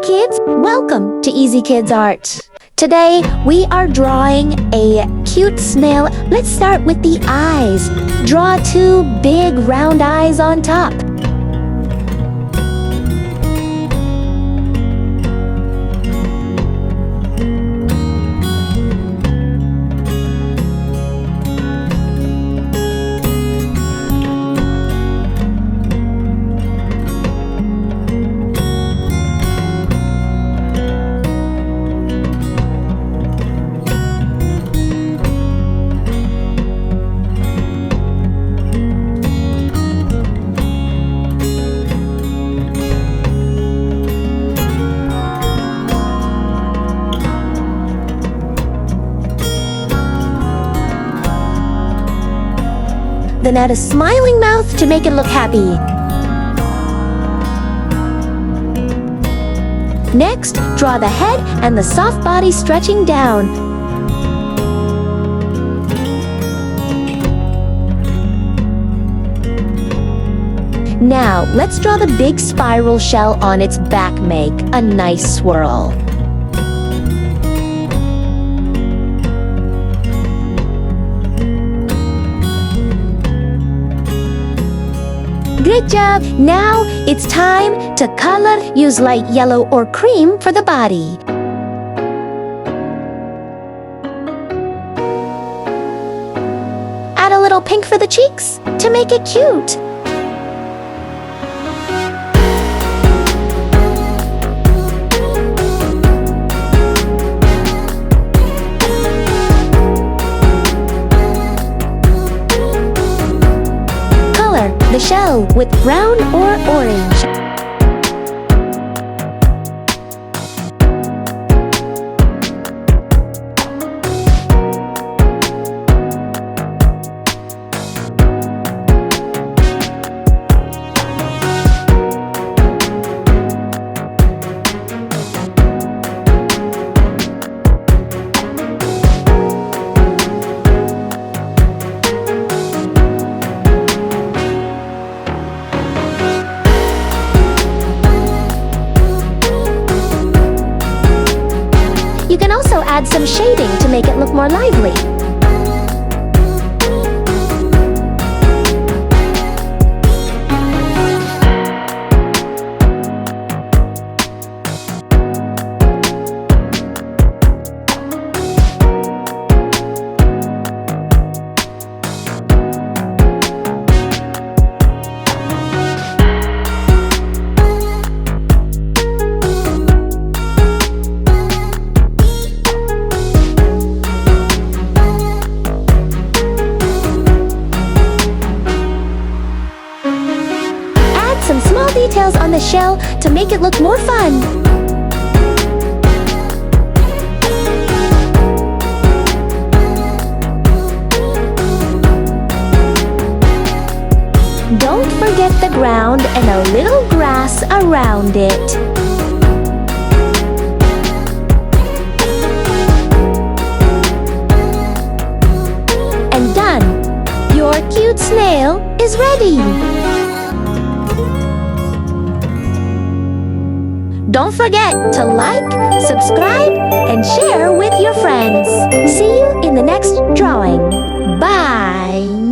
kids, welcome to Easy Kids Art. Today we are drawing a cute snail. Let's start with the eyes. Draw two big round eyes on top. Then add a smiling mouth to make it look happy. Next, draw the head and the soft body stretching down. Now, let's draw the big spiral shell on its back. Make a nice swirl. Great job! Now it's time to color. Use light yellow or cream for the body. Add a little pink for the cheeks to make it cute. The shell with brown or orange. You can also add some shading to make it look more lively. Some small details on the shell to make it look more fun. Don't forget the ground and a little grass around it. And done! Your cute snail is ready! Don't forget to like, subscribe, and share with your friends. See you in the next drawing. Bye!